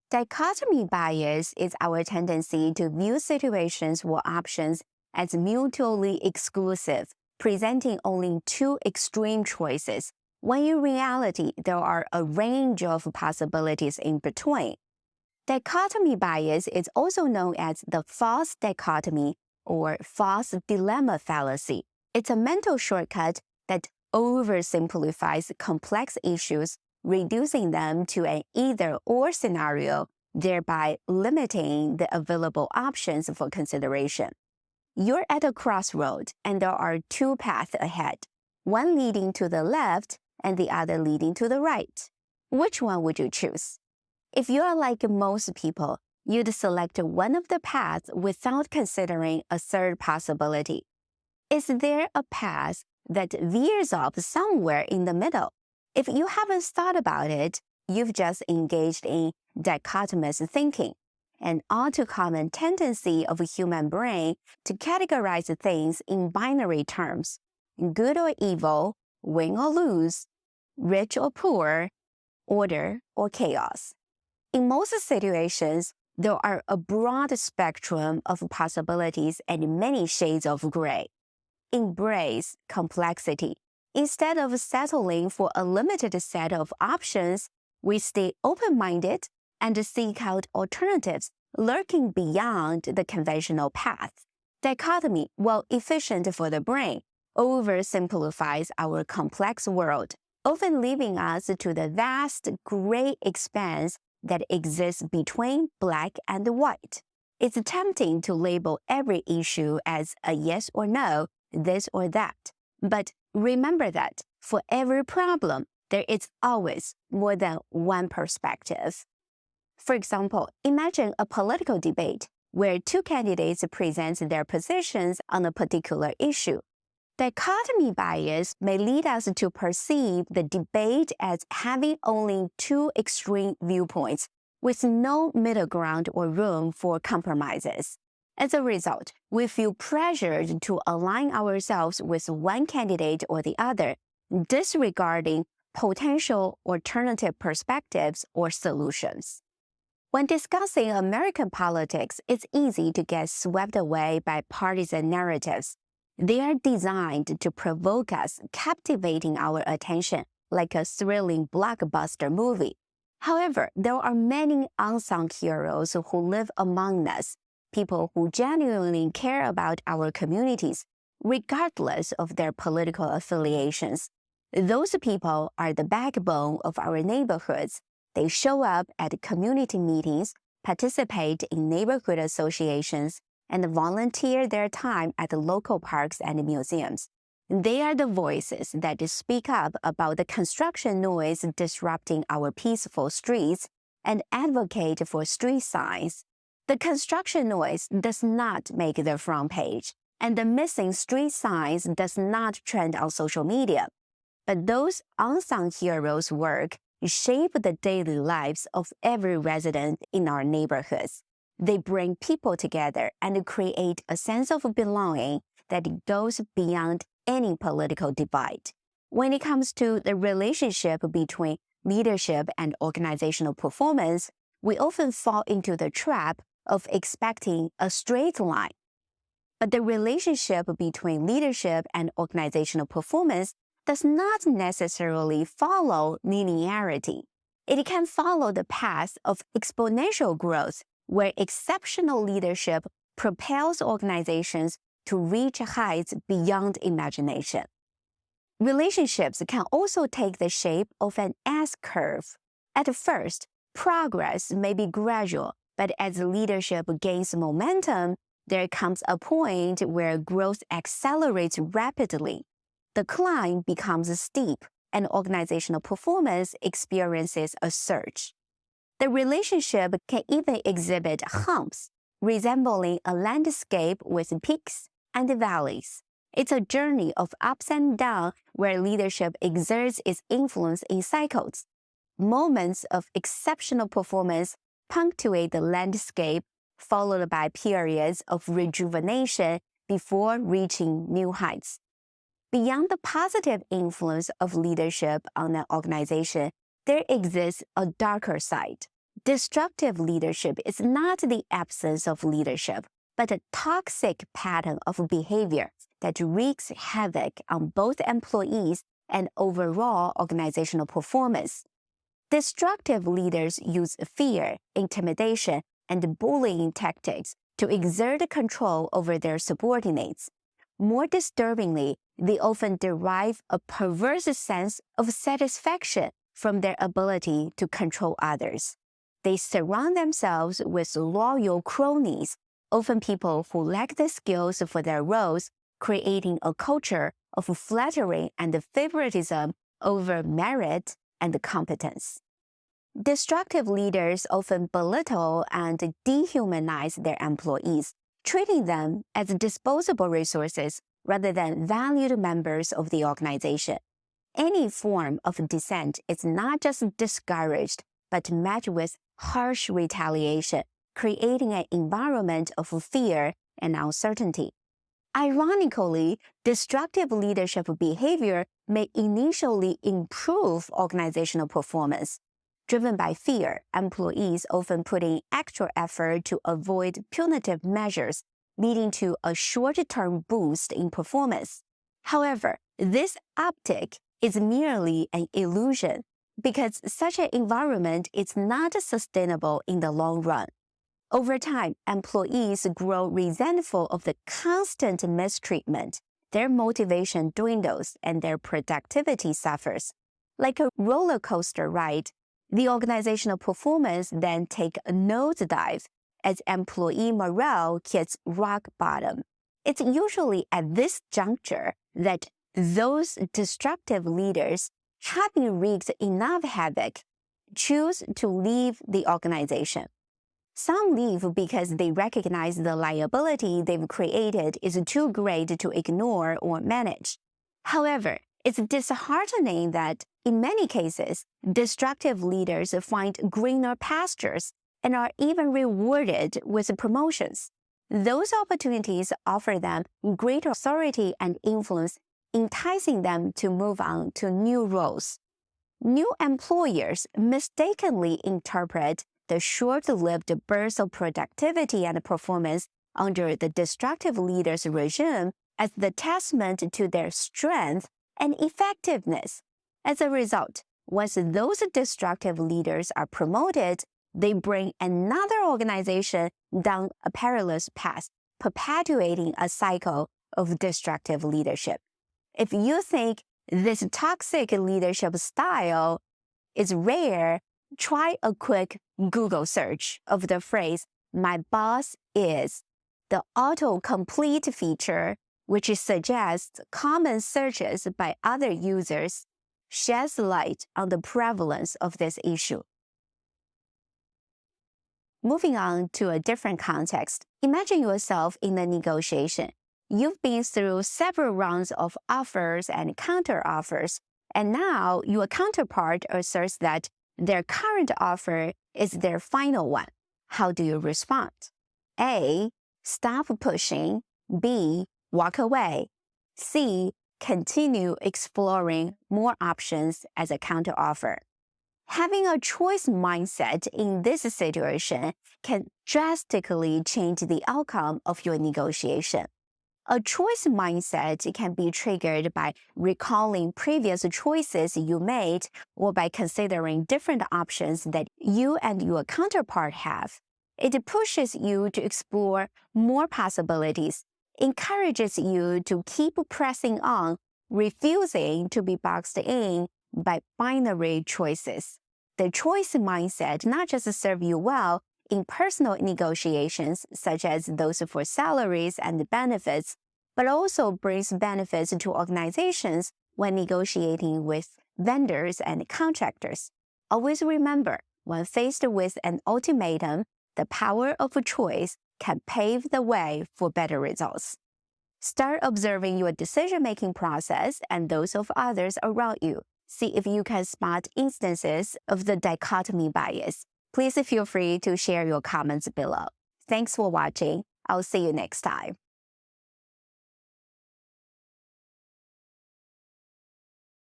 Dichotomy bias is our tendency to view situations or options as mutually exclusive, presenting only two extreme choices, when in reality there are a range of possibilities in between. Dichotomy bias is also known as the false dichotomy or false dilemma fallacy. It's a mental shortcut that oversimplifies complex issues, reducing them to an either-or scenario, thereby limiting the available options for consideration. You're at a crossroad and there are two paths ahead, one leading to the left and the other leading to the right. Which one would you choose? If you are like most people, you'd select one of the paths without considering a third possibility. Is there a path that veers off somewhere in the middle? If you haven't thought about it, you've just engaged in dichotomous thinking, an all too common tendency of a human brain to categorize things in binary terms: good or evil, win or lose, rich or poor, order or chaos. In most situations, there are a broad spectrum of possibilities and many shades of gray. Embrace complexity. Instead of settling for a limited set of options, we stay open-minded and seek out alternatives lurking beyond the conventional path. Dichotomy, while efficient for the brain, oversimplifies our complex world, often leaving us to the vast gray expanse that exists between black and white. It's tempting to label every issue as a yes or no, this or that. But remember that for every problem, there is always more than one perspective. For example, imagine a political debate where two candidates present their positions on a particular issue. Dichotomy bias may lead us to perceive the debate as having only two extreme viewpoints, with no middle ground or room for compromises. As a result, we feel pressured to align ourselves with one candidate or the other, disregarding potential alternative perspectives or solutions. When discussing American politics, it's easy to get swept away by partisan narratives. They are designed to provoke us, captivating our attention like a thrilling blockbuster movie. However, there are many unsung heroes who live among us, people who genuinely care about our communities, regardless of their political affiliations. Those people are the backbone of our neighborhoods. They show up at community meetings, participate in neighborhood associations, and volunteer their time at local parks and museums. They are the voices that speak up about the construction noise disrupting our peaceful streets and advocate for street signs. The construction noise does not make the front page, and the missing street signs does not trend on social media. But those unsung heroes' work shape the daily lives of every resident in our neighborhoods. They bring people together and create a sense of belonging that goes beyond any political divide. When it comes to the relationship between leadership and organizational performance, we often fall into the trap of expecting a straight line. But the relationship between leadership and organizational performance does not necessarily follow linearity. It can follow the path of exponential growth, where exceptional leadership propels organizations to reach heights beyond imagination. Relationships can also take the shape of an S-curve. At first, progress may be gradual, but as leadership gains momentum, there comes a point where growth accelerates rapidly. The climb becomes steep, and organizational performance experiences a surge. The relationship can even exhibit humps, resembling a landscape with peaks and valleys. It's a journey of ups and downs where leadership exerts its influence in cycles. Moments of exceptional performance punctuate the landscape, followed by periods of rejuvenation before reaching new heights. Beyond the positive influence of leadership on an organization, there exists a darker side. Destructive leadership is not the absence of leadership, but a toxic pattern of behavior that wreaks havoc on both employees and overall organizational performance. Destructive leaders use fear, intimidation, and bullying tactics to exert control over their subordinates. More disturbingly, they often derive a perverse sense of satisfaction from their ability to control others. They surround themselves with loyal cronies, often people who lack the skills for their roles, creating a culture of flattery and favoritism over merit and competence. Destructive leaders often belittle and dehumanize their employees, treating them as disposable resources rather than valued members of the organization. Any form of dissent is not just discouraged, but met with harsh retaliation, creating an environment of fear and uncertainty. Ironically, destructive leadership behavior may initially improve organizational performance. Driven by fear, employees often put in extra effort to avoid punitive measures, leading to a short-term boost in performance. However, this uptick is merely an illusion because such an environment is not sustainable in the long run. Over time, employees grow resentful of the constant mistreatment. Their motivation dwindles and their productivity suffers. Like a roller coaster ride, the organizational performance then takes a nosedive as employee morale hits rock bottom. It's usually at this juncture that those destructive leaders, having wreaked enough havoc, choose to leave the organization. Some leave because they recognize the liability they've created is too great to ignore or manage. However, it's disheartening that, in many cases, destructive leaders find greener pastures and are even rewarded with promotions. Those opportunities offer them greater authority and influence, enticing them to move on to new roles. New employers mistakenly interpret the short-lived burst of productivity and performance under the destructive leader's regime as the testament to their strength and effectiveness. As a result, once those destructive leaders are promoted, they bring another organization down a perilous path, perpetuating a cycle of destructive leadership. If you think this toxic leadership style is rare, try a quick Google search of the phrase, "My boss is." The autocomplete feature, which suggests common searches by other users, sheds light on the prevalence of this issue. Moving on to a different context, imagine yourself in a negotiation. You've been through several rounds of offers and counter-offers, and now your counterpart asserts that their current offer is their final one. How do you respond? A. Stop pushing. B. Walk away. C. Continue exploring more options as a counteroffer. Having a choice mindset in this situation can drastically change the outcome of your negotiation. A choice mindset can be triggered by recalling previous choices you made or by considering different options that you and your counterpart have. It pushes you to explore more possibilities, encourages you to keep pressing on, refusing to be boxed in by binary choices. The choice mindset not just serves you well in personal negotiations, such as those for salaries and benefits, but also brings benefits to organizations when negotiating with vendors and contractors. Always remember, when faced with an ultimatum, the power of choice can pave the way for better results. Start observing your decision-making process and those of others around you. See if you can spot instances of the dichotomy bias. Please feel free to share your comments below. Thanks for watching. I'll see you next time.